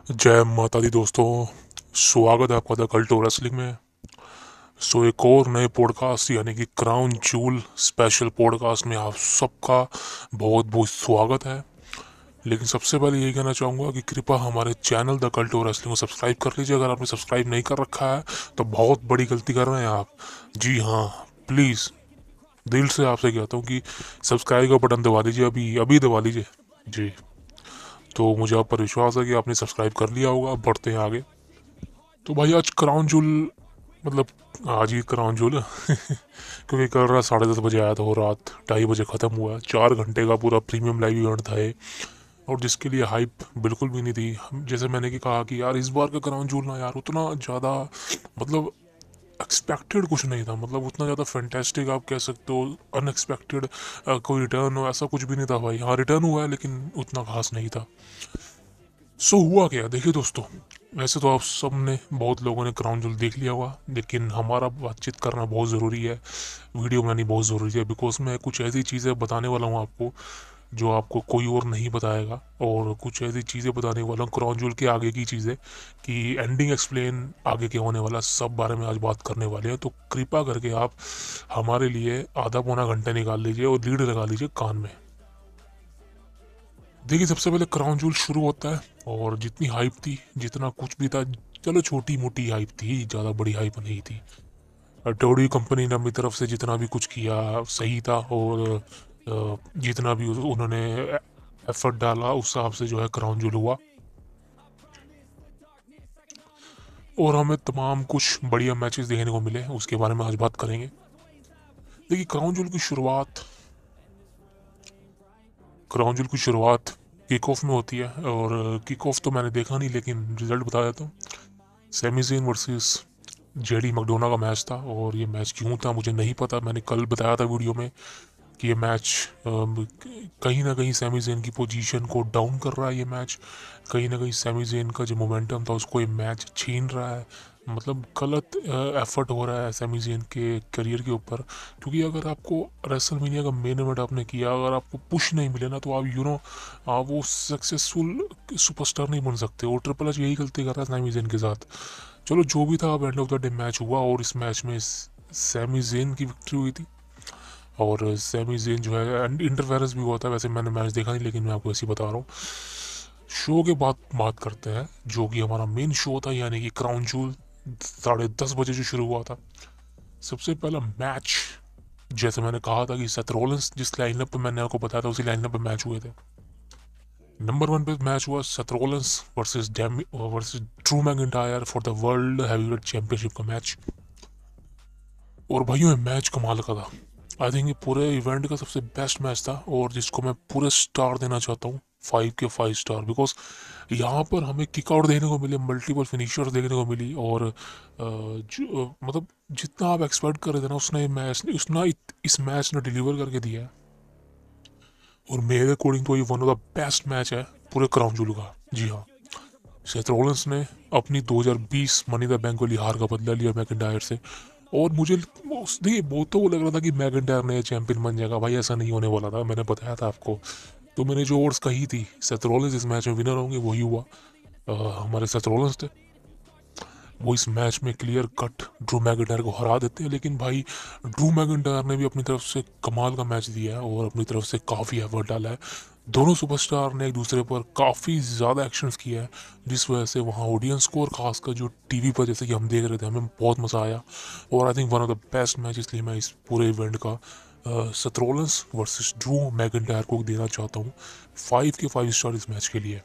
जय माता दी दोस्तों। स्वागत है आपका द कल्ट ऑफ रेसलिंग में। एक और नए पॉडकास्ट यानी कि क्राउन जूल स्पेशल पॉडकास्ट में आप सबका बहुत बहुत स्वागत है। लेकिन सबसे पहले यही कहना चाहूँगा कि कृपया हमारे channel the cult of wrestling को सब्सक्राइब कर लीजिए। अगर आपने सब्सक्राइब नहीं कर रखा है तो बहुत बड़ी गलती कर रहे हैं आप। जी हाँ, प्लीज़ दिल से आपसे कहता हूँ कि सब्सक्राइब का बटन दबा दीजिए, अभी अभी दबा लीजिए। जी, तो मुझे आप पर विश्वास है कि आपने सब्सक्राइब कर लिया होगा। अब बढ़ते हैं आगे। तो भाई आज क्राउन जूल, मतलब आज ही क्राउन जूल क्योंकि कल रात 10:30 बजे आया था और रात 2:30 बजे ख़त्म हुआ। 4 घंटे का पूरा प्रीमियम लाइव इवेंट था ये, और जिसके लिए हाइप बिल्कुल भी नहीं थी। जैसे मैंने कि कहा कि यार इस बार का क्राउन जूल ना यार उतना ज़्यादा, मतलब एक्सपेक्टेड कुछ नहीं था। मतलब उतना ज़्यादा फैंटेस्टिक आप कह सकते हो, अनएक्सपेक्टेड कोई रिटर्न हो ऐसा कुछ भी नहीं था भाई। हाँ रिटर्न हुआ है लेकिन उतना खास नहीं था। हुआ क्या, देखिए दोस्तों, वैसे तो आप सब ने, बहुत लोगों ने क्राउन जूल देख लिया होगा, लेकिन हमारा बातचीत करना बहुत ज़रूरी है, वीडियो बनानी बहुत ज़रूरी है। बिकॉज मैं कुछ ऐसी चीज़ें बताने वाला हूँ आपको जो आपको कोई और नहीं बताएगा, और कुछ ऐसी चीज़ें बताने वाला हूँ क्राउन जूल के आगे की चीज़ें, कि एंडिंग एक्सप्लेन आगे के होने वाला सब बारे में आज बात करने वाले हैं। तो कृपा करके आप हमारे लिए आधा पौना घंटे निकाल लीजिए और लीड लगा लीजिए कान में। देखिए सबसे पहले क्राउन जूल शुरू होता है, और जितनी हाइप थी, जितना कुछ भी था, चलो छोटी मोटी हाइप थी, ज़्यादा बड़ी हाइप नहीं थी। टोडी कंपनी ने अपनी तरफ से जितना भी कुछ किया सही था, और जितना भी उन्होंने एफर्ट डाला उस हिसाब से जो है क्राउन जूल हुआ, और हमें तमाम कुछ बढ़िया मैचेस देखने को मिले। उसके बारे में आज बात करेंगे। देखिए क्राउन जूल की शुरुआत किक ऑफ में होती है, और किक ऑफ तो मैंने देखा नहीं लेकिन रिजल्ट बता देता हूँ। सेमी ज़ेन वर्सेस जेडी मकडोना का मैच था, और ये मैच क्यों था मुझे नहीं पता। मैंने कल बताया था वीडियो में कि ये मैच कहीं ना कहीं सैमी ज़ेन की पोजीशन को डाउन कर रहा है। ये मैच कहीं ना कहीं सैमी ज़ेन का जो मोमेंटम था उसको ये मैच छीन रहा है। मतलब गलत एफर्ट हो रहा है सैमी ज़ेन के करियर के ऊपर। क्योंकि अगर आपको रेसलमेनिया का मेन इवेंट आपने किया, अगर आपको पुश नहीं मिले ना, तो आप आप वो सक्सेसफुल सुपरस्टार नहीं बन सकते। और ट्रिपल एच यही गलती कर रहा है सैमी ज़ेन के साथ। चलो जो भी था, अब end of the day match हुआ, और इस मैच में सैमी ज़ेन की विक्ट्री हुई थी। और सैमी ज़ेन जो है, इंटरफेरेंस भी हुआ था। वैसे मैंने मैच देखा नहीं लेकिन मैं आपको ऐसे ही बता रहा हूँ। शो के बाद बात करते हैं जो कि हमारा मेन शो था, यानी कि क्राउन जूल 10:30 बजे जो शुरू हुआ था। सबसे पहला मैच, जैसे मैंने कहा था कि सेथ रॉलिंस जिस लाइनअप पे मैंने आपको बताया था उसी लाइनअप पे मैच हुए थे। नंबर 1 पे मैच हुआ Seth Rollins versus Drew McIntyre for the world heavyweight championship का मैच। और भाइयों ये मैच कमाल का था। आई थिंक ये पूरे इवेंट का सबसे बेस्ट मैच था, और जिसको मैं पूरे स्टार देना चाहता हूँ, 5 के 5 स्टार। बिकॉज यहाँ पर हमें किक आउट देखने को मिले, मल्टीपल फिनिशर्स देखने को मिली, और मतलब जितना आप एक्सपेक्ट कर रहे थे ना, इस मैच ने डिलीवर करके दिया है। और मेरे अकॉर्डिंग तो ये one of the best match है पूरे क्राउन जूल का। जी हाँ, सेथ रॉलिंस ने अपनी 2020 मनी द बैंक वाली हार का बदला लिया मैकिंटायर से। और मुझे देखिए बहुत तो वो लग रहा था कि मैकिंटायर ने चैंपियन बन जाएगा। भाई ऐसा नहीं होने वाला था, मैंने बताया था आपको। तो मैंने जो ओवर्स कही थी सेथ रॉलिंस इस मैच में विनर होंगे, वही हुआ। हमारे सेथ रॉलिंस थे, वो इस मैच में क्लियर कट ड्रू मैकिंटायर को हरा देते हैं। लेकिन भाई ड्रू मैकिंटायर ने भी अपनी तरफ से कमाल का मैच दिया है, और अपनी तरफ से काफ़ी एफर्ट डाला है। दोनों सुपरस्टार ने एक दूसरे पर काफ़ी ज़्यादा एक्शंस किया है, जिस वजह से वहाँ ऑडियंस को, और खासकर जो टीवी पर जैसे कि हम देख रहे थे, हमें बहुत मज़ा आया। और I think one of the best match, इसलिए मैं इस पूरे इवेंट का Seth Rollins versus Drew McIntyre को देना चाहता हूँ 5 के 5 स्टार इस मैच के लिए।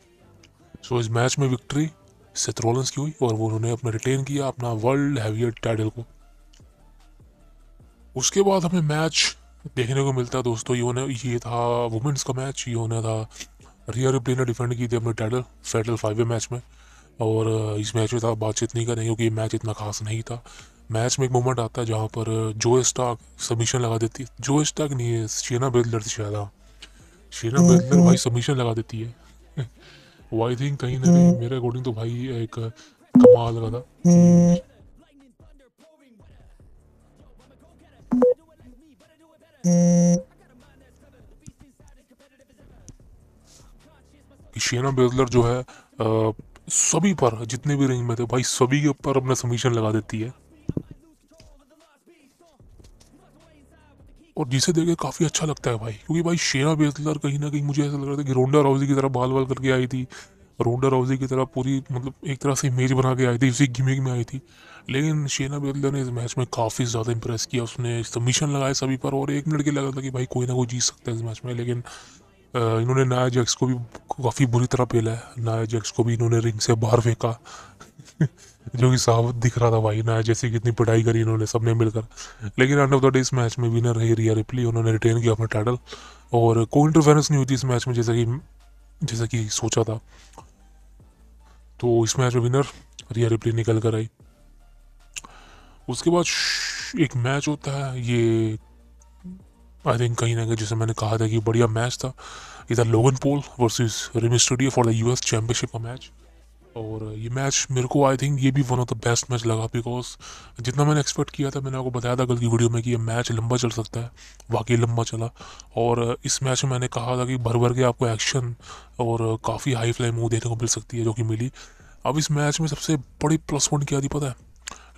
इस मैच में विक्ट्री सेथ रॉलिंस की हुई, और वो उन्होंने अपना रिटेन किया अपना वर्ल्ड हैवीवेट टाइटल को। उसके बाद हमें मैच देखने को मिलता है दोस्तों, ये था वुमेन्स का मैच। ये होना था, रिया रिप्ली ने डिफेंड की थी अपने टाइटल फेटल 5 मैच में। और इस मैच में था बातचीत नहीं करेंगे क्योंकि मैच इतना खास नहीं था। मैच में एक मोमेंट आता है जहाँ पर जो स्टार्क सबमिशन लगा देती है, जो स्टार्क नहीं है, शेना बेदलर थी शायद, हाँ, शेना बेदलर भाई सबमिशन लगा देती है। वो आई थिंक कहीं ना कहीं मेरे अकॉर्डिंग तो भाई एक कमाल लगा था कि शेना बेजलर जो है सभी पर, जितने भी रिंग में थे भाई, सभी के ऊपर अपना सबमिशन लगा देती है, और जिसे देख के काफ़ी अच्छा लगता है भाई, क्योंकि भाई शेना बेसलर कहीं ना कहीं मुझे ऐसा लग रहा था कि रोंडा राउजी की तरह बाल बाल करके आई थी, रोंडा राउजी की तरह पूरी मतलब एक तरह से इमेज बना के आई थी, उसी गिमिक में आई थी। लेकिन शेना बेसलर ने इस मैच में काफ़ी ज़्यादा इंप्रेस किया, उसने सबमिशन लगाए सभी पर, और 1 मिनट के लगा था कि भाई कोई ना कोई जीत सकता है इस मैच में। लेकिन इन्होंने नाया जैक्स को भी काफ़ी बुरी तरह पेला है, नाया जैक्स को भी इन्होंने रिंग से बाहर फेंका जो कि साफ दिख रहा था भाई, नाया जैसे कितनी पिटाई करी इन्होंने सबने मिलकर। लेकिन एंड ऑफ द डे इस मैच में विनर रही रिया रिप्ली, उन्होंने रिटेन किया अपना टाइटल, और कोई इंटरफेरेंस नहीं हुई थी इस मैच में, जैसा कि सोचा था। तो इस मैच में विनर रिया रिप्ली निकल कर आई। उसके बाद एक मैच होता है, ये आई थिंक कहीं ना कहीं जैसे मैंने कहा था कि बढ़िया मैच था, इधर Logan Paul versus Rey Mysterio for the US championship का मैच। और ये मैच मेरे को आई थिंक ये भी one of the best match लगा, बिकॉज जितना मैंने एक्सपेक्ट किया था, मैंने आपको बताया था कल की वीडियो में कि ये मैच लंबा चल सकता है, वाकई लंबा चला। और इस मैच में मैंने कहा था कि भर भर के आपको एक्शन और काफ़ी हाई फ्लाई मूव देखने को मिल सकती है, जो कि मिली। अब इस मैच में सबसे बड़ी प्लस पॉइंट क्या थी पता है?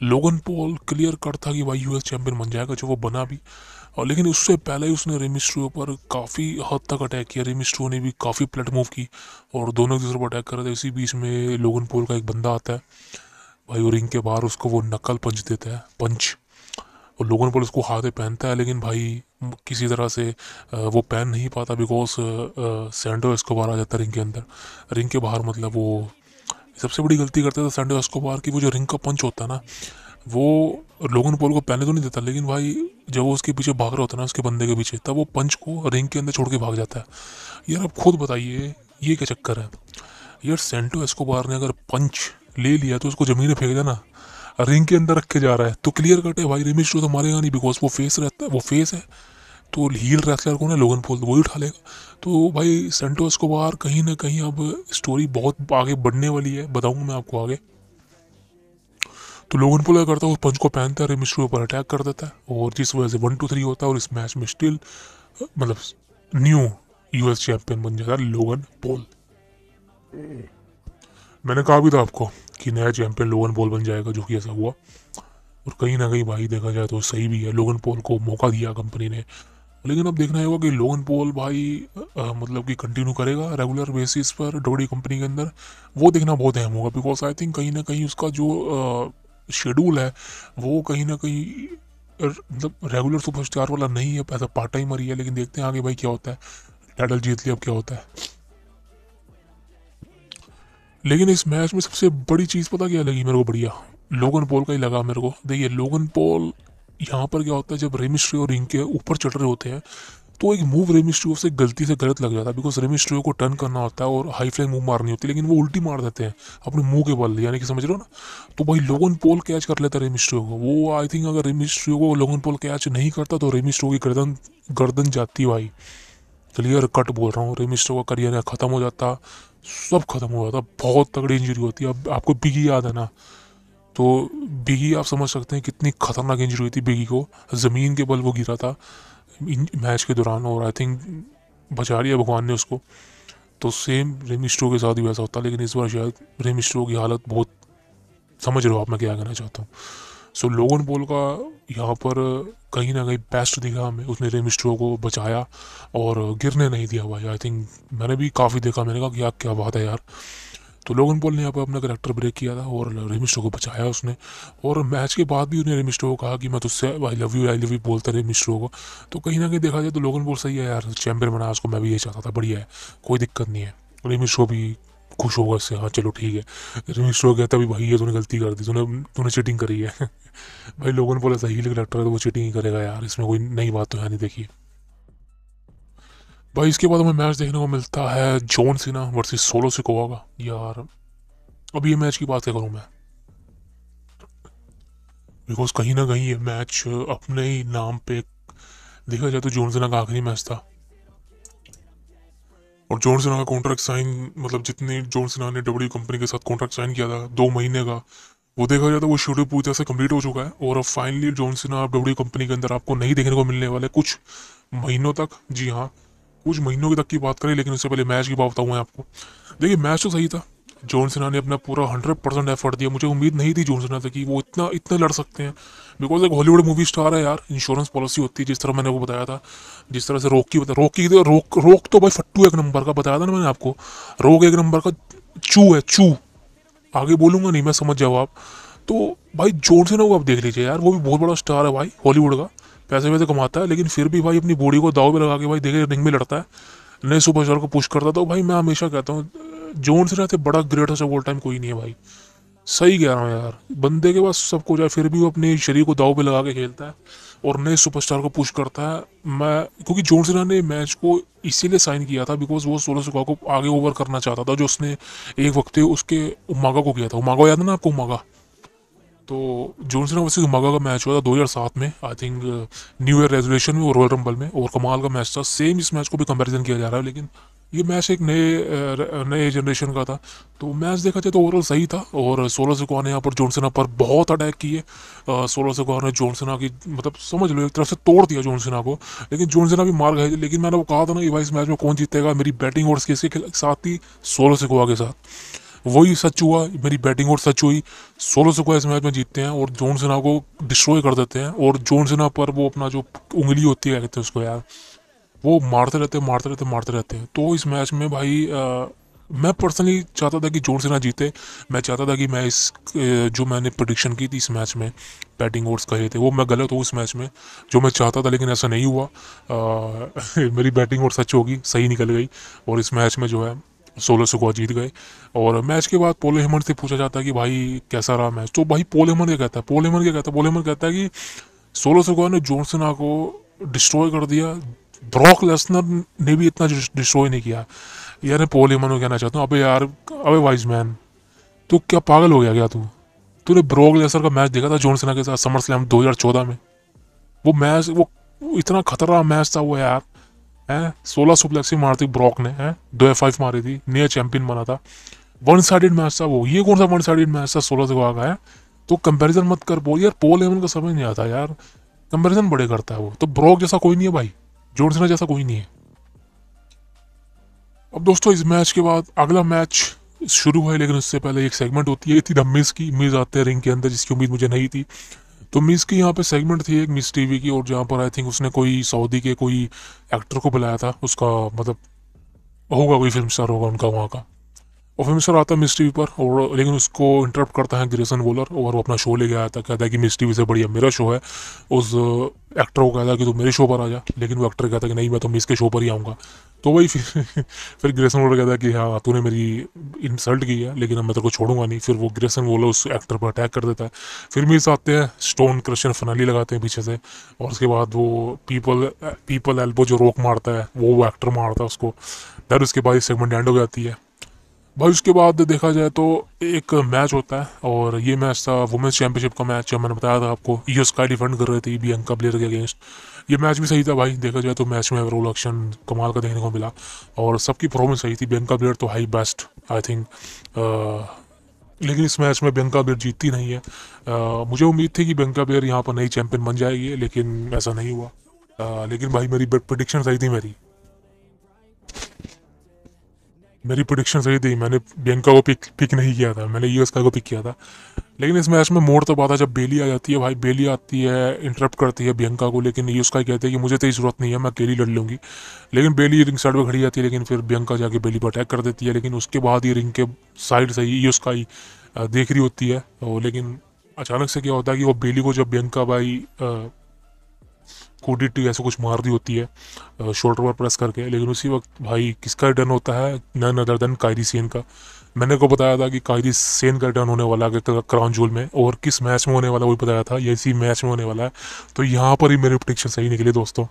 लोगन पॉल क्लियर कट था कि भाई यूएस चैंपियन बन जाएगा, जो वो बना भी। और लेकिन उससे पहले ही उसने रे मिस्टीरियो पर काफ़ी हद तक अटैक किया, रे मिस्टीरियो ने भी काफ़ी प्लेट मूव की, और दोनों एक दूसरे पर अटैक कर रहे थे। इसी बीच में लोगन पॉल का एक बंदा आता है भाई, वो रिंग के बाहर उसको वो नकल पंच देता है, पंच। और लोगन पॉल उसको हाथ में पहनता है, लेकिन भाई किसी तरह से वो पहन नहीं पाता, बिकॉज सैंडो एस्कोबार आ जाता है रिंग के अंदर, रिंग के बाहर। मतलब वो सबसे बड़ी गलती करता था सैंडो एस्कोबार की, वो जो रिंग का पंच होता है ना, वो लोगन पॉल को पहले तो नहीं देता, लेकिन भाई जब वो उसके पीछे भाग रहा होता है ना, उसके बंदे के पीछे, तब वो पंच को रिंग के अंदर छोड़ के भाग जाता है। यार आप खुद बताइए ये क्या चक्कर है यार? सेंटो एस्कोबार ने अगर पंच ले लिया तो उसको जमीन में फेंक देना, रिंग के अंदर रख के जा रहा है तो क्लियर कट है भाई, रेमिस्ट्रो तो मारेगा नहीं, बिकॉज वो फेस रहता है, वो फेस है। तो हील रेसलर कौन है? लोगन पॉल, तो वही उठा लेगा। तो भाई सेंटो एस्कोबार कहीं ना कहीं अब स्टोरी बहुत आगे बढ़ने वाली है, बताऊंगा मैं आपको आगे। तो लोगन पॉल क्या करता है, उस पंच को पहनता है, रे मिस्ट्री पर अटैक कर देता है, और जिस वजह से 1-2-3 होता है, और इस मैच में स्टिल मतलब न्यू यूएस चैंपियन बन जाता है लोगन पॉल। मैंने कहा भी था आपको कि नया चैंपियन लोगन पॉल बन जाएगा, जो कि ऐसा हुआ। और कहीं ना कहीं भाई देखा जाए तो सही भी है, लोगन पॉल को मौका दिया कंपनी ने। लेकिन अब देखना होगा कि लोगन पॉल भाई मतलब कि कंटिन्यू करेगा रेगुलर बेसिस पर डब्ल्यूडब्ल्यूई कंपनी के अंदर, वो देखना बहुत अहम होगा, बिकॉज आई थिंक कहीं ना कहीं उसका जो शेड्यूल है वो कहीं ना कहीं मतलब रेगुलर सुपरस्टार वाला नहीं है, ऐसा पार्ट टाइमर ही है। लेकिन देखते हैं आगे भाई क्या होता है, टाइटल जीत लिया अब क्या होता है। लेकिन इस मैच में सबसे बड़ी चीज़ पता क्या लगी मेरे को? बढ़िया लोगन पॉल का ही लगा मेरे को। देखिए लोगन पॉल यहाँ पर क्या होता है, जब रेमिस्ट्रियो रिंग के ऊपर चढ़ रहे होते हैं, तो एक मूव रेमिस्ट्रियो से गलती से गलत लग जाता है, बिकॉज रेमिस्ट्रियो को टर्न करना होता है और हाई फ्लाइंग मूव मारनी होती है, लेकिन वो उल्टी मार देते हैं अपने मुंह के बल, यानी कि समझ रहे हो ना। तो भाई लोगन पॉल कैच कर लेता है रेमिस्ट्रियो को, वो आई थिंक अगर रेमिस्ट्रियो को लोगन पॉल कैच नहीं करता तो रेमिस्ट्रियो की गर्दन गर्दन जाती भाई, क्लियर कट बोल रहा हूँ। रेमिस्ट्रियो का करियर खत्म हो जाता, सब खत्म हो जाता, बहुत तगड़ी इंजरी होती है। अब आपको बिगी याद है ना, तो बिगी आप समझ सकते हैं कितनी खतरनाक इंजरी हुई थी बिगी को, ज़मीन के बल वो गिरा था मैच के दौरान, और आई थिंक बचा लिया भगवान ने उसको। तो सेम रेमिस्ट्रो के साथ भी वैसा होता, लेकिन इस बार शायद रेमिस्ट्रो की हालत बहुत, समझ रहे हो आप मैं क्या कहना चाहता हूँ। सो लोगन पॉल का यहाँ पर कहीं ना कहीं बेस्ट दिखा हमें, उसने रेमिस्ट्रो को बचाया और गिरने नहीं दिया भाई। आई थिंक मैंने भी काफ़ी देखा, मैंने कहा कि यार क्या बात है यार। तो लोगन पॉल ने यहाँ पर अपना करेक्टर ब्रेक किया था और रेमिस्ट्रो को बचाया उसने। और मैच के बाद भी उन्हें रेमिस्ट्रो को कहा कि मैं तुझसे आई लव यू बोलता रेमिस्ट्रो को। तो कहीं ना कहीं देखा जाए तो लोगन पॉल सही है यार, चैंपियन बना उसको, मैं भी ये चाहता था, बढ़िया है, कोई दिक्कत नहीं है। रेमिस्ट्रो भी खुश होगा इससे, हाँ चलो ठीक है। रेमिस्ट्रो कहता भी भाई ये तूने गलती कर दी, तूने तूने चीटिंग करी है भाई लोगन पॉल ऐसा हील करेक्टर है तो वो चीटिंग ही करेगा यार, इसमें कोई नई बात तो है नहीं। देखिए भाई इसके बाद हमें मैच देखने को मिलता है John Cena versus solo Sikoa का। यार अब ये मैच की बात करूँ मैं, बिकॉज कहीं ना कहीं ये मैच अपने ही नाम पे देखा जाए तो जॉन सीना का आखिरी मैच था। और जॉन सीना का कॉन्ट्रैक्ट साइन, मतलब जितने जॉन सीना ने डब्ल्यू कंपनी के साथ कॉन्ट्रैक्ट साइन किया था 2 महीने का, वो देखा जाए तो वो शेड्यूल पूरी तरह से कंप्लीट हो चुका है। और अब finally John Cena W company के अंदर आपको नहीं देखने को मिलने वाले कुछ महीनों तक। जी हाँ, कुछ महीनों की तक की बात करें, लेकिन उससे पहले मैच की बात बताऊँ मैं आपको। देखिए मैच तो सही था, जॉन सीना ने अपना पूरा 100% एफर्ट दिया। मुझे उम्मीद नहीं थी जॉन सीना से कि वो इतना इतना लड़ सकते हैं, बिकॉज एक हॉलीवुड मूवी स्टार है यार, इंश्योरेंस पॉलिसी होती है, जिस तरह मैंने वो बताया था, जिस तरह से रोक तो भाई फट्टू एक नंबर का बताया था ना मैंने आपको। रोक एक नंबर का चू है, चू। आगे बोलूंगा नहीं मैं, समझ जाओ आप। तो भाई जॉन सीना को आप देख लीजिए यार, वो भी बहुत बड़ा स्टार है भाई हॉलीवुड का, पैसे वैसे कमाता है, लेकिन फिर भी भाई अपनी बॉडी को दाव पे लगा के भाई देखे रिंग में लड़ता है, नए सुपरस्टार को पुश करता है। तो भाई मैं हमेशा कहता हूँ जॉन सीना से बड़ा ग्रेटेस्ट ऑफ ऑल टाइम कोई नहीं है भाई। सही कह रहा हूँ यार, बंदे के पास सब कुछ है, फिर भी वो अपने शरीर को दाव पे लगा के खेलता है और नए सुपरस्टार को पुश करता है। मैं क्योंकि जॉन सीना ने मैच को इसीलिए साइन किया था बिकॉज वो सोलो सिकोआ को आगे ओवर करना चाहता था, जो उसने एक वक्त उसके उमागा को किया था। उमागा याद है ना आपको, उमागा? तो जॉन सीना वर्सेस उमागा का मैच हुआ था 2007 में, I think new year resolution में और रॉयल रंबल में, और कमाल का मैच था। सेम इस मैच को भी कंपैरिजन किया जा रहा है, लेकिन ये मैच एक नए जनरेशन का था। तो मैच देखा जाए तो ओवरऑल सही था, और सोलो सिकोआ ने यहाँ पर जॉन सीना पर बहुत अटैक किए। सोलो सिकोआ ने जॉन सीना की मतलब समझ लो एक तरफ से तोड़ दिया जॉन सीना को, लेकिन जॉन सीना भी मार गए। लेकिन मैंने वो कहा था ना कि भाई इस मैच में कौन जीतेगा, मेरी बैटिंग और इसके साथ ही सोलो सिकोआ के साथ वही सच हुआ, मेरी बैटिंग और सच हुई। सोलो सिकोआ इस मैच में जीतते हैं और जॉन सीना को डिस्ट्रॉय कर देते हैं, और जॉन सीना पर वो अपना जो उंगली होती है, क्या कहते हैं उसको यार, वो मारते रहते हैं, मारते रहते हैं, मारते रहते हैं। तो इस मैच में भाई मैं पर्सनली चाहता था कि जॉन सीना जीते। मैं चाहता था कि मैं जो मैंने प्रोडिक्शन की थी इस मैच में, बैटिंग ओवर्स कहे थे, वो मैं गलत हूँ इस मैच में, जो मैं चाहता था, लेकिन ऐसा नहीं हुआ। मेरी बैटिंग और सच होगी, सही निकल गई, और इस मैच में जो है सोलो सिकोआ जीत गए। और मैच के बाद पॉल हेमंड से पूछा जाता है कि भाई कैसा रहा मैच, तो भाई पॉल हेमंड क्या कहता है, पॉल हेमंड कहता है कि सोलो सिकोआ ने जॉन सीना को डिस्ट्रॉय कर दिया, ब्रॉक लेसनर ने भी इतना डिस्ट्रॉय नहीं किया। यार मैं पॉल हेमंड को कहना चाहता हूँ, अबे यार, अबे वाइज मैन, तू क्या पागल हो गया क्या? तूने ब्रॉक लेसनर का मैच देखा था जॉन सीना के साथ समर स्लैम 2014 में? वो मैच, वो इतना खतरनाक मैच था वो यार, है 16 सुप्लेक्सी मारी थी ब्रॉक ने, है 2 F5 मारी थी, नया चैंपियन बना था। वन साइडेड मैच था वो, ये कौन सा वन साइडेड मैच था 16 से आगा है? तो कंपैरिजन मत कर बोल यार, पॉल हेमन का समझ नहीं आता यार, कंपैरिजन बड़े करता है वो। तो ब्रॉक जैसा कोई नहीं है भाई, जॉन सीना जैसा कोई नहीं है। अब दोस्तों इस मैच के बाद अगला मैच शुरू हुआ है, लेकिन उससे पहले एक सेगमेंट होती है, थी द मिस की, मिस आते हैं रिंग के अंदर, जिसकी उम्मीद मुझे नहीं थी। तो मिस की यहाँ पे सेगमेंट थी एक, मिस टीवी की, और जहाँ पर आई थिंक उसने कोई सऊदी के कोई एक्टर को बुलाया था, उसका मतलब होगा कोई फिल्म स्टार होगा उनका वहाँ का, और फिल्म स्टार आता है मिस टीवी पर, और लेकिन उसको इंटरप्ट करता है ग्रेसन वॉलर, और वो अपना शो लेके आया था, कहता है कि मिस टीवी से बढ़िया मेरा शो है। उस एक्टर को कहता है कि तू मेरे शो पर आ जा, लेकिन वो एक्टर कहता है कि नहीं मैं तो मिस के शो पर ही आऊँगा। तो वही फिर ग्रेसन वॉलर कहता है कि हाँ तूने मेरी इंसल्ट की है, लेकिन अब मैं तेरे को छोड़ूंगा नहीं। फिर वो ग्रेसन वॉलर उस एक्टर पर अटैक कर देता है। फिर मिस आते हैं, स्टोन क्रशर फिनाली लगाते हैं पीछे से, और उसके बाद वो पीपल एल्बो जो रोक मारता है वो एक्टर मारता है उसको। फिर उसके बाद सेगमेंट एंड हो जाती है भाई। उसके बाद देखा जाए तो एक मैच होता है, और ये मैच था वुमेन्स चैंपियनशिप का मैच, जो मैंने बताया था आपको, ईओ स्काई डिफेंड कर रहे थे बियंका ब्लेयर के अगेंस्ट। ये मैच भी सही था भाई, देखा जाए तो मैच में रोल एक्शन कमाल का देखने को मिला, और सबकी परफॉर्मेंस सही थी। बियंका ब्लेयर तो हाई बेस्ट आई थिंक, लेकिन इस मैच में बियंका ब्लेयर जीतती नहीं है। मुझे उम्मीद थी कि बियंका ब्लेयर यहाँ पर नई चैंपियन बन जाएगी, लेकिन ऐसा नहीं हुआ। लेकिन भाई मेरी प्रिडिक्शन सही थी, मेरी प्रोडिक्शन सही थी। मैंने बियंका को पिक नहीं किया था, मैंने ईओ स्काई को पिक किया था। लेकिन इस मैच में मोड़ तब आता है जब बेली आ जाती है भाई, बेली आती है इंटरप्ट करती है बियंका को, लेकिन ईओ स्काई कहते हैं कि मुझे तेरी जरूरत नहीं है, मैं अकेली लड़ लूंगी। लेकिन बेली रिंग साइड पर खड़ी जाती है, लेकिन फिर बियंका जाके बेली पर अटैक कर देती है। लेकिन उसके बाद ही रिंग के साइड से ही ईओ स्काई देख रही होती है, लेकिन अचानक से क्या होता है कि वो बेली को जब बियंका भाई कोडिटी ऐसा कुछ मार दी होती है शोल्डर पर प्रेस करके, लेकिन उसी वक्त भाई किसका टर्न होता है, none other than Kairi Sen का। मैंने को बताया था कि कायरी सेन का टर्न होने वाला है क्राउन जूल में, और किस मैच में होने वाला वही बताया था, ये इसी मैच में होने वाला है। तो यहाँ पर ही मेरी प्रोडिक्शन सही निकली दोस्तों।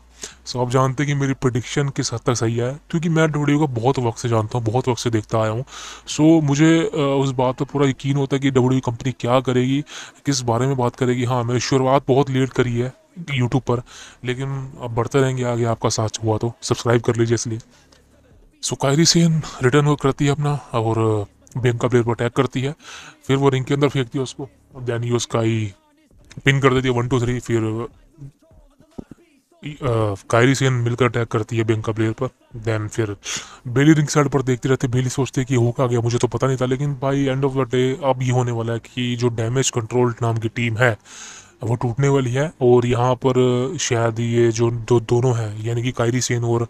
सो आप जानते हैं कि मेरी प्रोडिक्शन किस हद तक सही है, क्योंकि मैं डब्ल्यू को बहुत वक्त से जानता हूँ, बहुत वक्त से देखता आया हूँ। सो मुझे उस बात पर पूरा यकीन होता है कि डब्ल्यू कंपनी क्या करेगी, किस बारे में बात करेगी। हाँ मैंने शुरुआत बहुत लेट करी है यूट्यूब पर, लेकिन अब बढ़ते रहेंगे आगे, आपका साथ हुआ तो सब्सक्राइब कर लीजिए इसलिए। सो कायरी सेन रिटर्न हो करती है अपना, और बियंका ब्लेयर पर अटैक करती है, फिर वो रिंग के अंदर फेंकती है उसको, देन ईओ स्काई पिन कर देती है 1 2 3। फिर कायरी सेन मिलकर अटैक करती है बियंका ब्लेयर पर। देन फिर बेली रिंग साइड पर देखते रहते, बेली सोचते कि हो क्या गया, मुझे तो पता नहीं था। लेकिन भाई एंड ऑफ द डे अब ये होने वाला है कि जो डैमेज कंट्रोल नाम की टीम है वो टूटने वाली है। और यहाँ पर शायद ये जो दोनों हैं, यानी कि कायरी सेन और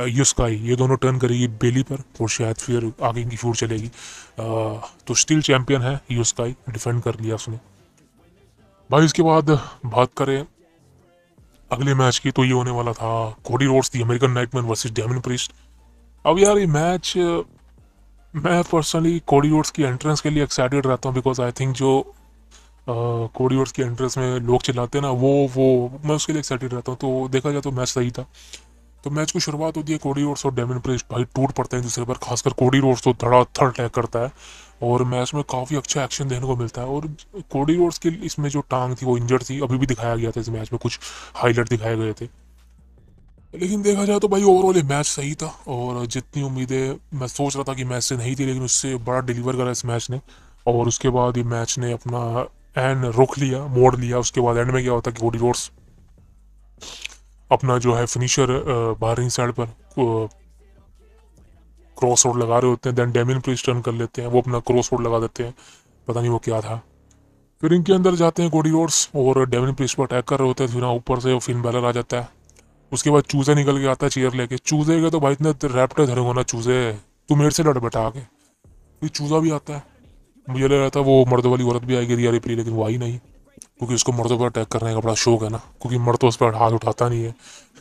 युस्काई, ये दोनों टर्न करेगी बेली पर और शायद फिर आगे की फूट चलेगी। तो स्टिल चैंपियन है युस्काई, डिफेंड कर लिया उसने। भाई इसके बाद बात करें अगले मैच की, तो ये होने वाला था कोडी रोड्स दी अमेरिकन नाइटमैन वर्सेस डेमिन प्रीस्ट। अब यार ये मैच, मैं पर्सनली कोडी रोड्स की एंट्रेंस के लिए एक्साइटेड रहता हूँ, बिकॉज आई थिंक जो कोडी रोड्स की एंट्रेंस में लोग चिल्लाते हैं ना, वो मैं उसके लिए एक्साइटेड रहता हूँ। तो देखा जाए तो मैच सही था। तो मैच की शुरुआत होती है, कोडी रोड्स और डेमिन प्रीस्ट भाई टूट पड़ते हैं दूसरे पर। खासकर कोडी रोड्स तो धड़ाधड़ अटैक करता है और मैच में काफ़ी अच्छा एक्शन देखने को मिलता है। और कोडी रोड्स की इसमें जो टांग थी वो इंजर्ड थी, अभी भी दिखाया गया था इस मैच में, कुछ हाईलाइट दिखाए गए थे। लेकिन देखा जाए तो भाई ओवरऑल ये मैच सही था और जितनी उम्मीदें मैं सोच रहा था कि मैच से नहीं थी, लेकिन उससे बड़ा डिलीवर करा इस मैच ने। और उसके बाद ये मैच ने अपना एंड रोक लिया, मोड़ लिया। उसके बाद एंड में क्या होता है कि कोडी रोड्स अपना जो है फिनिशर बाहरी साइड पर क्रॉस रोड लगा रहे होते हैं। देन डेमिन प्रीस्ट टर्न कर लेते हैं, वो अपना क्रॉस रोड लगा देते हैं, पता नहीं वो क्या था। फिर इनके अंदर जाते हैं कोडी रोड्स और डेमिन प्रीस्ट पर अटैक कर रहे होते हैं। फिर ऊपर से फिन बैलर आ जाता है। उसके बाद चूजे निकल के आता है चेयर लेके। चूजे के तो भाई इतने रैप्टर धरे होना, चूजे तू मेरे से लड़ बेटा आके। फिर चूजा भी आता है, मुझे लग रहा था वो मर्द वाली औरत भी आएगी रिया रिप्ली, लेकिन वो आई नहीं, क्योंकि उसको मर्दों पर अटैक करने का बड़ा शौक है ना, क्योंकि मर्द तो उस पर हाथ उठाता नहीं है।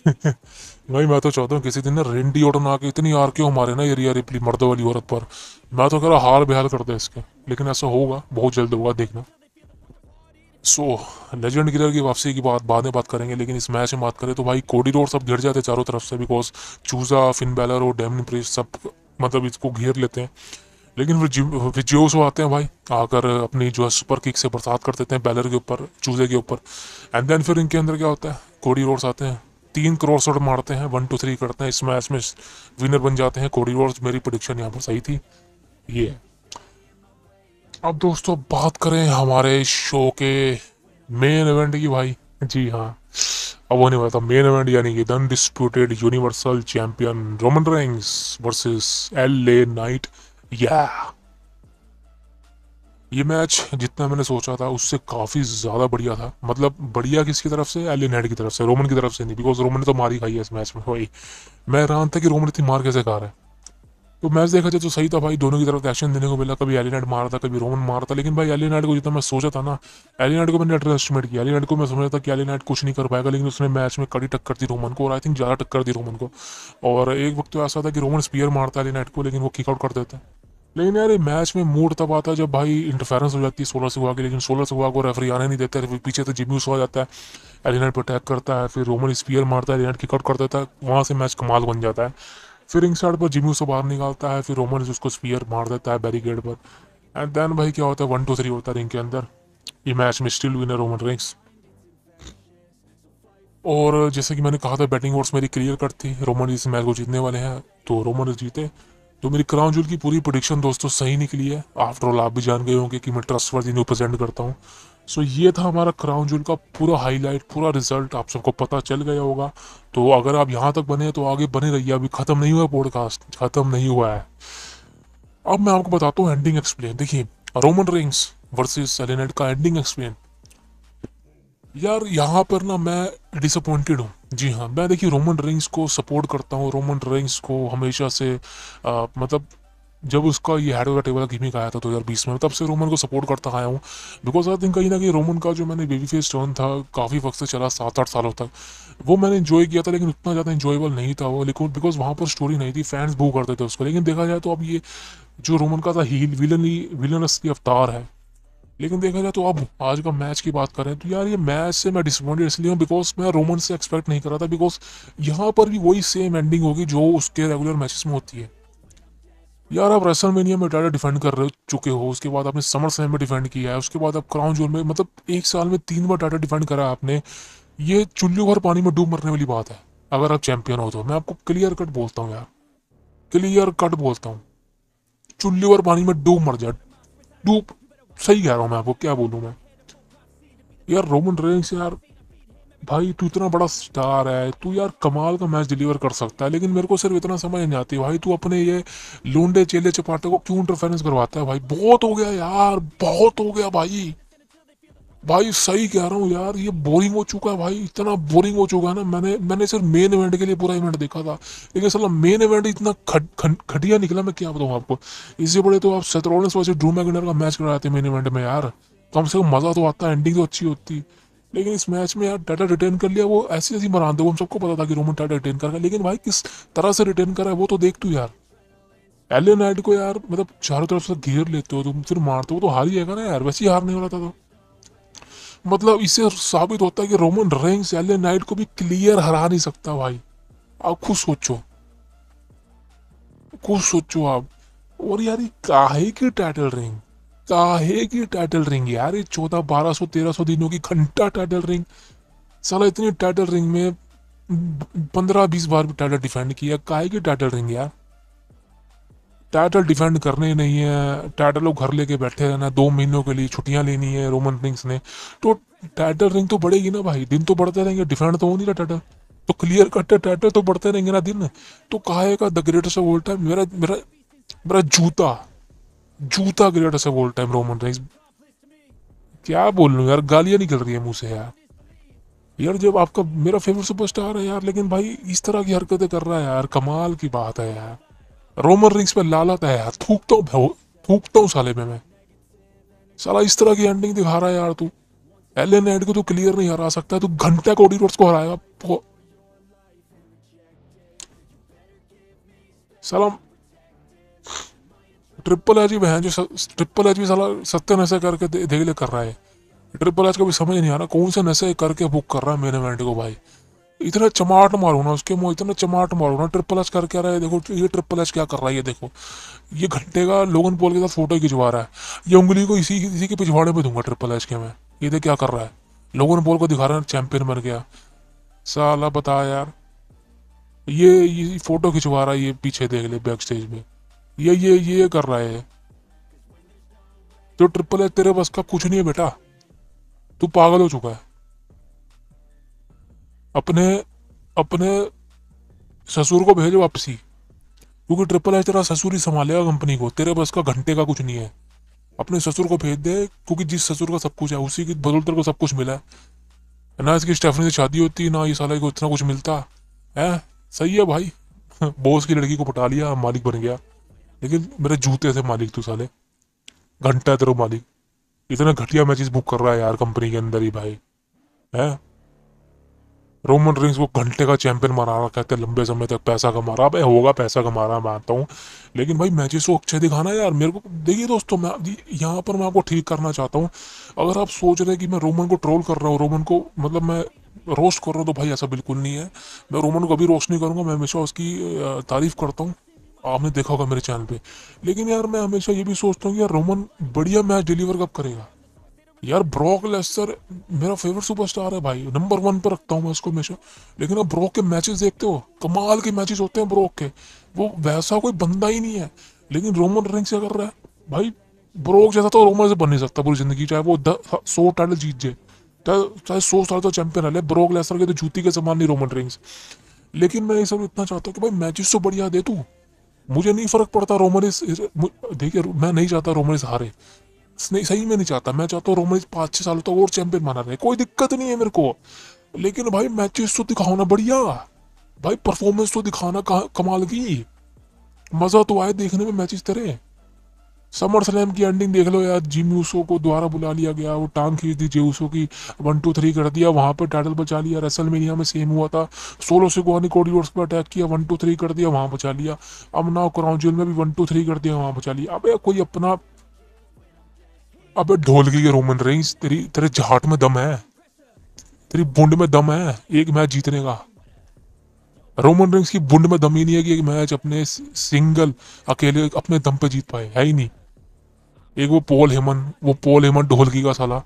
भाई मैं तो चाहता हूँ किसी दिन ना रेंडी ऑर्टन आके इतनी आर क्यों मारे ना ये रिया रिप्ली मर्दों वाली औरत पर, मैं तो कह रहा हाल बेहाल कर दे इसके। लेकिन ऐसा होगा, बहुत जल्द होगा, देखना। सो लेजेंड किलर की वापसी की बात बाद में बात करेंगे, लेकिन इस मैच में बात करें तो भाई कोडी रोड सब घिर जाते चारों तरफ से, बिकॉज चूजा, फिन बैलर और डेमिन प्रीस्ट सब मतलब इसको घेर लेते हैं। लेकिन फिर जोस आते हैं भाई, आकर अपनी जो है सुपर किक से बरसात कर देते हैं बैलर के ऊपर, चूजे के ऊपर। एंड देन फिर इनके अंदर क्या होता है, कोडी रोड्स आते हैं, 3 क्रॉस मारते हैं, 1 2 3 करते हैं, इस मैच में विनर बन जाते हैं कोडी रोड्स। मेरी प्रोडिक्शन यहाँ पर सही थी। ये अब दोस्तों बात करें हमारे शो के मेन इवेंट की भाई। जी हाँ, अब होने वाला था मेन इवेंट, यानी कि undisputed universal champion Roman Reigns versus LA night. या ये मैच जितना मैंने सोचा था उससे काफ़ी ज़्यादा बढ़िया था। मतलब बढ़िया किसकी तरफ से, एलए नाइट की तरफ से, रोमन की तरफ से नहीं, बिकॉज रोमन ने तो मार ही खाई है इस मैच में भाई। मैं हैरान था कि रोमन इतनी मार कैसे खा रहा है। तो मैच देखा जाए तो सही था भाई, दोनों की तरफ एक्शन देने को मिला, कभी एली नाइट मारा था, कभी रोमन मारा था। लेकिन भाई एली नाइट को जितना मैं सोचा था ना, एली नाइट को मैंने अंडर एस्टिमेट किया। एली नाइट को मैं समझा था कि एली नाइट कुछ नहीं कर पाएगा, लेकिन उसने मैच में कड़ी टक्कर दी रोमन को, और आई थिंक ज़्यादा टक्कर दी रोमन को। और एक वक्त तो ऐसा था कि रोमन स्पीयर मारता एली नाइट को, लेकिन वो किक आउट कर देता। लेकिन यार ये मैच में मूड तब आता है जब भाई इंटरफेरेंस हो जाती है 16 से हुआ की, लेकिन 16 से हुआ को रेफरी आने नहीं देता है। पीछे से जिम्मी ऊसो आ जाता है, एली नाइट पर अटैक करता है, फिर रोमन स्पीयर मारता है, एली नाइट किक आउट कर देता है, वहाँ से मैच कमाल बन जाता है। फिर रिंग साइड पर जिम्मी उसको बाहर निकालता है, फिर रोमन उसको स्पीयर मार देता है बैरिकेड पर। एंड देन भाई क्या होता है, 1 2 3 होता है रिंग के अंदर। ये मैच में स्टिल विनर रोमन रिंग्स। और जैसे कि मैंने कहा था, बैटिंग वोट्स मेरी क्लियर कट थी, रोमन इस मैच को जीतने वाले हैं, तो रोमन जीते। तो मेरी क्राउन जूल की पूरी प्रोडिक्शन दोस्तों सही निकली है। आफ्टर ऑल आप भी जान गए होंगे कि मैं ट्रस्टवर्दी न्यूज़ प्रेजेंट करता हूँ। सो ये था हमारा क्राउन जूल का पूरा हाईलाइट, पूरा रिजल्ट आप सबको पता चल गया होगा। तो अगर आप यहाँ तक बने तो आगे बने रहिए, अभी खत्म नहीं हुआ पॉडकास्ट, खत्म नहीं हुआ है। अब मैं आपको बताता हूँ एंडिंग एक्सप्लेन। देखिए, रोमन रिंग्स वर्सेस एलिनेट का एंडिंग एक्सप्लेन। यार यहाँ पर ना मैं डिसअपॉइंटेड हूँ। जी हाँ, मैं देखिए रोमन रेंग्स को सपोर्ट करता हूँ, रोमन रेंग्स को हमेशा से मतलब जब उसका ये head of the table gimmick आया था 2020 में, तब से रोमन को सपोर्ट करता आया हूँ। बिकॉज आई थिंक कहीं ना कहीं रोमन का जो मैंने बेबी फेस टर्न था काफ़ी वक्त से चला, 7 8 सालों तक, वो मैंने इन्जॉय किया था। लेकिन उतना ज़्यादा इन्जॉयबल नहीं था वो, लेकिन बिकॉज वहाँ पर स्टोरी नहीं थी, फैंस बू करते थे उसको। लेकिन देखा जाए तो अब ये जो रोमन का था हील विलनस की अवतार है। लेकिन देखा जाए तो अब आज का मैच की बात करें तो यार ये मैच से मैं डिसअपॉइंटेड इसलिए हूँ बिकॉज मैं रोमन से एक्सपेक्ट नहीं कर रहा था। बिकॉज यहाँ पर भी वही सेम एंडिंग होगी जो उसके रेगुलर मैचेस में होती है। यार आप रेसलमेनिया में टाइटल डिफेंड कर रहे चुके हो, उसके बाद आपने समर स्लैम में डिफेंड किया है, उसके बाद आप क्राउन जोल में, मतलब एक साल में 3 बार टाइटल डिफेंड करा है आपने। ये चुल्लू भर पानी में डूब मरने वाली बात है। अगर आप चैंपियन हो तो मैं आपको क्लियर कट बोलता हूँ यार, क्लियर कट बोलता हूँ, चुल्लू भर पानी में डूब मर जा, डूब। सही कह रहा हूँ मैं आपको, क्या बोलूँ मैं। यार रोमन रेंस यार भाई तू इतना बड़ा स्टार है, तू यार कमाल का मैच डिलीवर कर सकता है, लेकिन मेरे को सिर्फ इतना समझ नहीं आती भाई, तू अपने ये लोंडे चेले चपाटे को क्यों इंटरफेरेंस करवाता है भाई। बहुत हो गया यार, बहुत हो गया भाई। भाई सही कह रहा हूँ यार, ये बोरिंग हो चुका है भाई, इतना बोरिंग हो चुका है ना। मैंने सिर्फ मेन इवेंट के लिए पूरा इवेंट देखा था, लेकिन साला मेन इवेंट इतना घटिया निकला, मैं क्या बताऊँ आपको। इससे बड़े तो आप Seth Rollins versus Drew McIntyre का मैच कराते मेन इवेंट में यार, कम से कम मजा तो आता, एंडिंग तो अच्छी होती। लेकिन इस मैच में यार टाइटल रिटेन कर लिया, वो ऐसी ऐसी मरा दो, हम सबको पता था कि रोमन टाइटल रिटेन करेगा, लेकिन भाई किस तरह से रिटेन करा है वो तो देख तू यार। एले नाइट को यार मतलब चारों तरफ से घेर लेते हो तुम, फिर मारते हो तो हार ही है ना यार, वैसे ही हारने वाला था तो। मतलब इससे साबित होता है कि रोमन रेंग्स एले नाइट को भी क्लियर हरा नहीं सकता भाई। आप खुद सोचो, खुद सोचो आप। और यार ये काहे की टाइटल रिंग, काहे की टाइटल रिंग यार, ये 1400-1200-1300 दिनों की घंटा टाइटल रिंग। साला इतनी टाइटल रिंग में 15-20 बार भी टाइटल डिफेंड किया, काहे की टाइटल रिंग यार। टाइटल डिफेंड करने ही नहीं है, टाइटल लोग घर लेके बैठे रहना, 2 महीनों के लिए छुट्टियां लेनी है रोमन रिंग्स ने, तो टाइटल रिंग तो बढ़ेगी ना भाई, दिन तो बढ़ते रहेंगे, डिफेंड तो हो नहीं रहा टाइटल, तो क्लियर कट है, टाइटल तो बढ़ते रहेंगे ना दिन। तो काहे का the greatest of all time, मेरा मेरा मेरा जूता, जूता greatest of all time Roman rings. क्या बोल लूं यार, गालियां निकल रही है मुंह से यार। यार जब आपका मेरा फेवरेट सुपरस्टार है यार, लेकिन भाई इस तरह की हरकतें कर रहा है यार, कमाल की बात है यार। रोमन रिंग्स पे लालत है यार, थूकता हूँ साले में मैं। साला इस तरह की एंडिंग दिखा रहा है यार तू। एलियन नाइट को तू क्लियर नहीं हरा सकता, तू घंटा कोडी रोड्स को हराएगा। साला ट्रिपल एच भी बहन जो, ट्रिपल एच भी साला सत्य नशे करके देख ले कर रहा है। ट्रिपल एच का भी समझ नहीं आ रहा कौन से नशे करके बुक कर रहा है मेन इवेंट को भाई। इतना चमाट मारू ना उसके मुंह, इतना चमाट मारू ना, ट्रिपल एच करके आ रहा है, देखो ये ट्रिपल एच क्या कर रहा है, ये देखो। ये घंटे का लोगन पॉल के साथ फोटो खिंचवा रहा है, ये उंगली को इसी इसी के पिछवाड़े में दूंगा ट्रिपल एच के मैं। ये देख क्या कर रहा है, लोगन पॉल को दिखा रहा है चैंपियन बन गया। साला बता यार, ये फोटो खिंचवा रहा है, ये पीछे देख ले बैक स्टेज में, ये कर रहा है। तो ट्रिपल एच तेरे बस का कुछ नहीं है बेटा, तू पागल हो चुका है। अपने अपने ससुर को भेजो वापसी, क्योंकि ट्रिपल एच तेरा ससुर ही संभालेगा कंपनी को, तेरे बस का घंटे का कुछ नहीं है। अपने ससुर को भेज दे, क्योंकि जिस ससुर का सब कुछ है उसी की बदौलत तेरे को सब कुछ मिला है ना। इसकी स्टेफनी से शादी होती ना, ये साले को इतना कुछ मिलता है। सही है भाई, बॉस की लड़की को पटा लिया, मालिक बन गया। लेकिन मेरे जूते से मालिक तू साले, घंटा है तेरा मालिक। इतना घटिया मैचेस बुक कर रहा है यार कंपनी के अंदर ही भाई है। रोमन रिंग्स को घंटे का चैंपियन बना रखा है, लंबे समय तक पैसा कमा रहा है, होगा पैसा कमा रहा मानता हूँ, लेकिन भाई मैचेस को अच्छे दिखाना यार मेरे को। देखिए दोस्तों, मैं यहाँ पर मैं आपको ठीक करना चाहता हूँ। अगर आप सोच रहे हैं कि मैं रोमन को ट्रोल कर रहा हूँ, रोमन को मतलब मैं रोस्ट कर रहा हूँ, तो भाई ऐसा बिल्कुल नहीं है। मैं रोमन को कभी रोस्ट नहीं करूँगा, मैं हमेशा उसकी तारीफ करता हूँ, आपने देखा होगा मेरे चैनल पे। लेकिन यार मैं हमेशा ये भी सोचता हूँ कि यार रोमन बढ़िया मैच डिलीवर कब करेगा यार। ब्रॉक लेसनर मेरा फेवरेट सुपरस्टार है भाई, नंबर 1 पर रखता हूँ मैं उसको हमेशा। लेकिन अब ब्रॉक के मैचेस देखते हो, कमाल के मैचेस होते हैं ब्रॉक के, वो वैसा कोई बंदा ही नहीं है। लेकिन रोमन रेंग्स क्या कर रहा है भाई, ब्रॉक जैसा तो रोमन से बन नहीं सकता पूरी जिंदगी, चाहे वो 100 टाइटल जीत जाए, चाहे 100 साल तो चैंपियन है। ब्रॉक लेसनर के तो जूती के समान नहीं रोमन रेंग्स। लेकिन मैं ये सब इतना चाहता हूँ कि भाई मैचेस तो बढ़िया दे तू, मुझे नहीं फर्क पड़ता रोमनिस। देखिए मैं नहीं चाहता रोमनिस हारे, नहीं सही में नहीं चाहता, मैं चाहता हूँ रोमनिस 5-6 सालों तक और चैंपियन बना रहे, कोई दिक्कत नहीं है मेरे को। लेकिन भाई मैचेस तो दिखाओ ना बढ़िया, भाई परफॉर्मेंस तो दिखाना कमाल की, मजा तो आए देखने में मैचेस तेरे। समर स्लैम की एंडिंग देख लो यार, जिम यूसो को दोबारा बुला लिया गया, वो टांग खींच दी जेउसो की, 1-2-3 कर दिया, वहां पे टाइटल बचा लिया। रेसलमेनिया में सेम हुआ था, सोलो सिकोआ ने कोडी रोड्स पर अटैक किया, 1-2-3 कर दिया, वहां बचा लिया। अब नाउ क्राउन ज्वेल में भी 1-2-3 कर दिया, वहां बचा लिया। अबे कोई अपना, अबे ढोलकी के रोमन रेंज, तेरे झाट में दम है, तेरी बुंड में दम है एक मैच जीतने का। रोमन रेंज की बुंड में दम ही नहीं है कि एक मैच अपने सिंगल अकेले अपने दम पे जीत पाए, है ही नहीं। एक वो पोल हेमन ढोलकी का साला,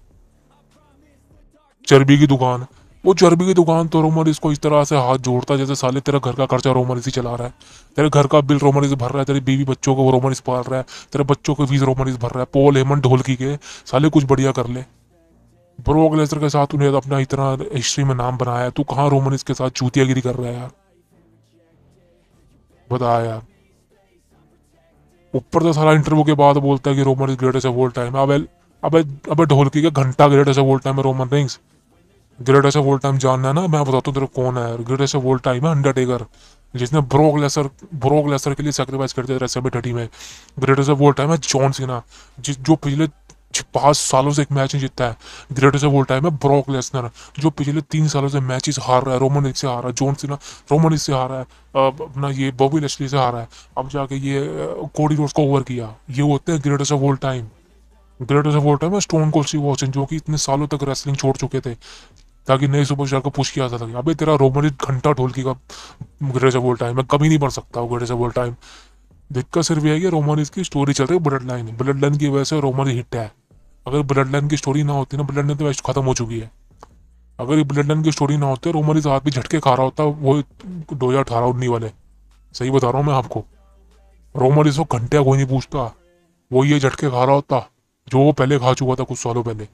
चर्बी की दुकान, वो चर्बी की दुकान तो रोमन इसको इस तरह से हाथ जोड़ता जैसे साले तेरा घर का खर्चा रोमन इसी चला रहा है, तेरे घर का बिल रोमन इस भर रहा है, तेरी बीवी बच्चों को रोमन इस पाल रहा है, तेरे बच्चों को फीस रोमन इस भर रहा है। पोल हेमन ढोलकी के साले कुछ बढ़िया कर ले, ब्रोक लेसनर के साथ तूने अपना इतना हिस्ट्री में नाम बनाया, तू कहाँ रोमन इसके साथ चूतियागिरी कर रहा है यार, बता यार। ऊपर तो सारा इंटरव्यू के बाद बोलता है कि Roman is greatest of all time. अबे अबे अबे ढोलकी का घंटा ग्रेटेस्ट ऑफ ऑल टाइम है Roman rings. Greatest of all time जानना है ना, मैं बताता हूँ तेरे को कौन है ग्रेटेस्ट ऑफ ऑल टाइम है। अंडरटेकर, जिसने ब्रोक लेसर के लिए सेक्रीफाइस कर दिया रेसलमनी में। ग्रेटेस्ट ऑफ ऑल टाइम है जॉन सीना, जो पिछले 5 सालों से एक मैच नहीं जीतता है। ग्रेटेस्ट ऑफ ऑल टाइम है ब्रोक लेसनर, जो पिछले 3 सालों से मैचेस हार रहा है। रोमन रिंग्स से हार रहा है, जॉन सीना रोमन रिंग्स से हार रहा है, अपना ये बॉबी लेस्ली से हार रहा है, अब जाके ये कोडी रोड्स को ओवर किया। ये होते हैं greatest of all time. Greatest of all time है स्टोन कोल्ड स्टीव ऑस्टिन, जो कि इतने सालों तक रेसलिंग छोड़ चुके थे ताकि नए सुपरस्टार को पुश किया जा सके। अबे तेरा रोमन घंटा ढोलकी का ग्रेटेस्ट ऑफ ऑल टाइम है, कभी नहीं बन सकता वो ग्रेटेस्ट ऑफ ऑल टाइम। दिक्कत सिर्फ ये है कि रोमन की स्टोरी चल रही है ब्लड लाइन की वजह से रोमन हिट है। अगर ब्लड लाइन की स्टोरी ना होती ना, ब्लड लाइन तो वैसे खत्म हो चुकी है। अगर ये ब्लड लाइन की स्टोरी ना होती, रोमन हाथ भी झटके खा रहा होता वो 2018-19 वाले। सही बता रहा हूँ मैं आपको, रोमन को घंटे कोई नहीं पूछता, वो ये झटके खा रहा होता जो वो पहले खा चुका था कुछ सालों पहले।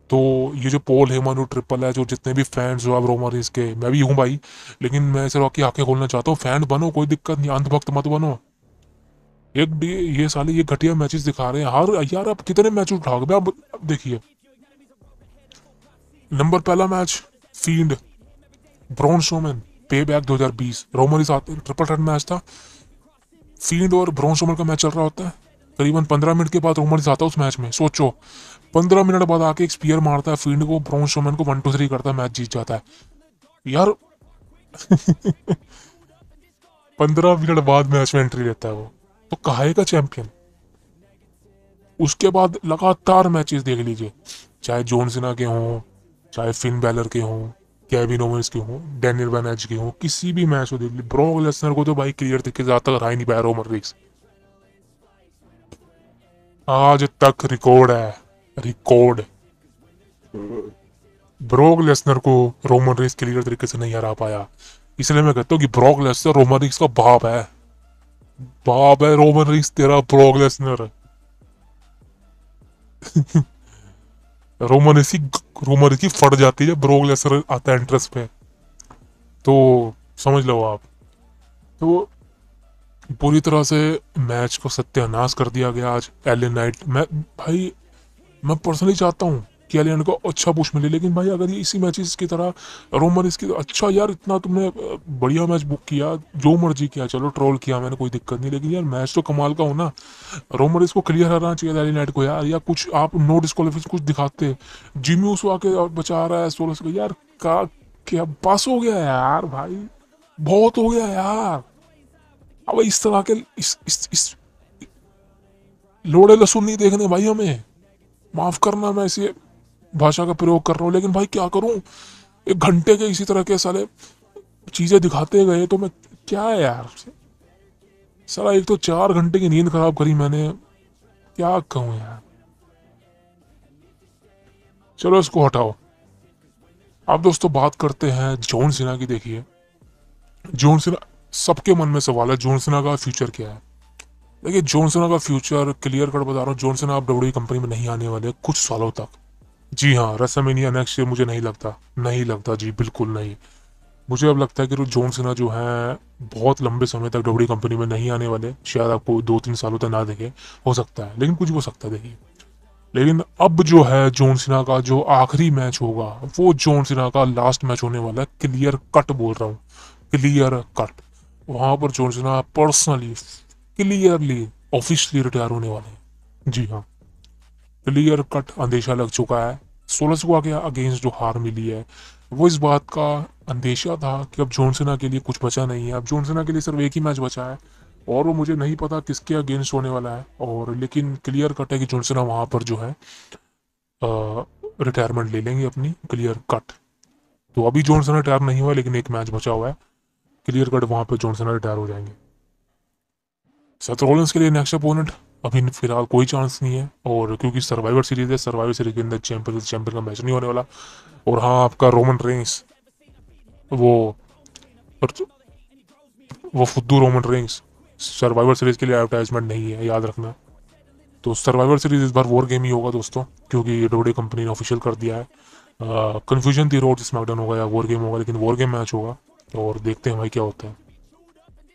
तो ये जो पॉल हेमन और ट्रिपल है, जो जितने भी फैंस हो आप रोमन रेंस के, मैं भी हूँ भाई, लेकिन मैं सिर्फ आपकी आंखें खोलना चाहता हूँ, फैन बनो, कोई दिक्कत नहीं, अंधभक्त मत बनो। ये साले ये घटिया मैचेस दिखा रहे हैं हर यार। आप कितने मैच उठाओगे आप देखिए। नंबर पहला मैच फील्ड ब्रॉन स्ट्रोमैन पे बैक 2020 रोमन के साथ ट्रिपल थ्रेट मैच था। फील्ड और ब्रॉन स्ट्रोमैन का मैच चल रहा होता है, करीबन 15 मिनट के बाद रोमन आता है उस मैच में। सोचो 15 मिनट बाद आके एक स्पीयर मारता है फील्ड को, ब्रॉन स्ट्रोमैन को 1-2-3 करता है, मैच जीत जाता है यार। 15 मिनट बाद मैच में एंट्री लेता है वो, तो कहे का चैंपियन। उसके बाद लगातार मैचेस देख लीजिए, चाहे जॉन सीना के हों, चाहे फिन बैलर के हों, केविन ओवेंस के हों, डैनियल बैनेज के हों, किसी भी मैच को देख लीजिए, ब्रॉक लेसनर को तो भाई क्लियर तरीके से आज तक हरा ही नहीं पाया रोमन रिक्स। आज तक रिकॉर्ड है, रिकॉर्ड। ब्रॉक लेसनर को रोमन रिक्स क्लियर तरीके से नहीं हरा पाया। इसलिए मैं कहता हूँ कि ब्रॉक लेसनर रोमन रिक्स का बाप है। बाप है रोमन रिक्स तेरा ब्रॉक लेसनर। रोमन इसी रोमन की फट जाती है, ब्रॉक लेसनर आता है इंटरेस्ट पे, तो समझ लो आप। तो पूरी तरह से मैच को सत्यानाश कर दिया गया आज एलियन नाइट। मैं पर्सनली चाहता हूँ कि एलियन को अच्छा पुश मिले, लेकिन भाई अगर ये इसी मैचेस की तरह रोमन इसकी अच्छा यार, इतना तुमने बढ़िया मैच बुक किया, जो मर्जी किया, चलो ट्रोल किया मैंने, कोई दिक्कत नहीं, लेकिन यार मैच तो कमाल का हो ना। रोमन इसको क्लियर हराना चाहिए एलियन नाइट को यार, या कुछ आप नो डिस्क्वालिफिकेशन कुछ दिखाते। जिमी उसको आके बचा रहा है 16 से यार, का क्या बस हो गया यार भाई, बहुत हो गया यार। अब इस तरह के इस लोड़े लहसुन नहीं देखने भाई हमें। माफ करना मैं इसी भाषा का प्रयोग कर रहा हूँ, लेकिन भाई क्या करूं, 1 घंटे के इसी तरह के साले चीजें दिखाते गए तो मैं क्या है यार। साला एक तो 4 घंटे की नींद खराब करी मैंने, क्या कहूं यार। चलो इसको हटाओ। अब दोस्तों बात करते हैं जॉन सीना की। देखिए जॉन सीना, सबके मन में सवाल है जॉन सीना का फ्यूचर क्या है। देखिए जॉन सीना का फ्यूचर क्लियर कट बता रहा हूँ, जॉन सीना आप डब्ल्यूडब्ल्यूई कंपनी में नहीं आने वाले कुछ सालों तक। जी हाँ, रेसलमेनिया नेक्स्ट ईयर मुझे नहीं लगता, नहीं लगता जी, बिल्कुल नहीं। मुझे अब लगता है कि जॉन सीना जो है बहुत लंबे समय तक डब्ल्यूडब्ल्यूई कंपनी में नहीं आने वाले, शायद आपको 2-3 सालों तक ना देखे, हो सकता है, लेकिन कुछ भी हो सकता है। देखिए लेकिन अब जो है जॉन सीना का जो आखिरी मैच होगा, वो जॉन सीना का लास्ट मैच होने वाला है, क्लियर कट बोल रहा हूँ, क्लियर कट। वहां पर John Cena personally clearly officially retire होने वाले हैं। जी हाँ, क्लियर कट अंदेशा लग चुका है। 16 को आगे अगेंस्ट जो हार मिली है, वो इस बात का अंदेशा था कि अब जॉन सीना के लिए कुछ बचा नहीं है। अब जॉन सीना के लिए सिर्फ एक ही मैच बचा है, और वो मुझे नहीं पता किसके अगेंस्ट होने वाला है, और लेकिन क्लियर कट है कि जॉन सीना वहां पर जो है रिटायरमेंट ले लेंगे अपनी, क्लियर कट। तो अभी जॉन सीना रिटायर नहीं हुआ, लेकिन एक मैच बचा हुआ है, क्लियर कट वहां पर जॉन सीना रिटायर हो जाएंगे। सेथ रॉलिंस के लिए नेक्स्ट अपोनेंट अभी फिलहाल कोई चांस नहीं है, और क्योंकि सर्वाइवर सीरीज है, सर्वाइवर सीरीज के अंदर चैंपियन का मैच नहीं होने वाला। और हाँ, आपका रोमन रेंस, वो वो फुद्दू रोमन रेंस सर्वाइवर सीरीज के लिए एडवर्टाइजमेंट नहीं है, याद रखना। तो सर्वाइवर सीरीज इस बार वॉर गेम ही होगा दोस्तों, क्योंकि डब्ल्यूडब्ल्यूई कंपनी ने ऑफिशियल कर दिया है। कन्फ्यूजन थी रोड स्मैकडाउन होगा या वॉर गेम होगा, लेकिन वॉर गेम मैच होगा और देखते हैं भाई क्या होता है।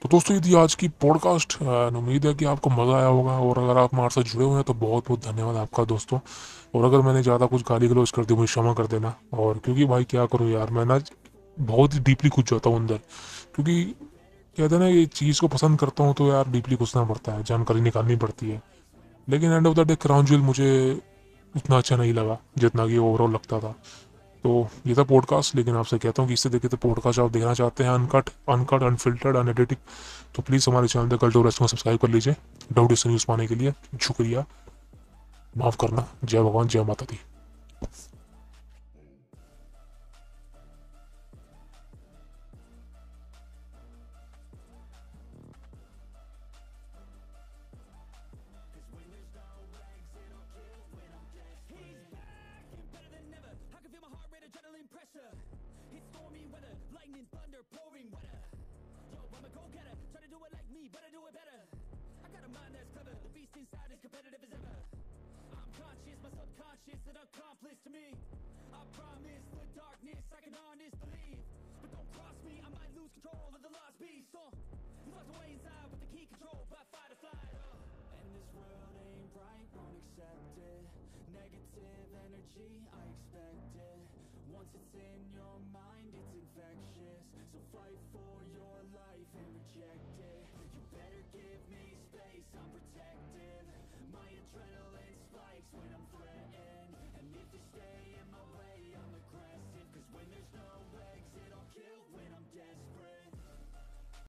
तो दोस्तों ये थी आज की पॉडकास्ट। उम्मीद है कि आपको मज़ा आया होगा, और अगर आप हमारे साथ जुड़े हुए हैं तो बहुत बहुत धन्यवाद आपका दोस्तों। और अगर मैंने ज़्यादा कुछ गाली गलौज कर दी मुझे क्षमा कर देना। और क्योंकि भाई क्या करूँ यार, मैं ना बहुत ही डीपली घुस जाता हूँ अंदर, क्योंकि कहते हैं ना ये चीज़ को पसंद करता हूँ तो यार डीपली घुसना पड़ता है, जानकारी निकालनी पड़ती है। लेकिन end of the day crown jewel मुझे उतना अच्छा नहीं लगा जितना कि ओवरऑल लगता था। तो ये था पॉडकास्ट, लेकिन आपसे कहता हूँ कि इससे देखे तो पॉडकास्ट आप देखना चाहते हैं अनकट अनकट अनफिल्टर्ड अनएडिटिक, तो प्लीज़ हमारे चैनल द कल्ट को सब्सक्राइब कर लीजिए डाउट न्यूज़ पाने के लिए। शुक्रिया, माफ़ करना, जय भगवान जय माता दी। Fight for your life and reject it. You better give me space, I'm protected.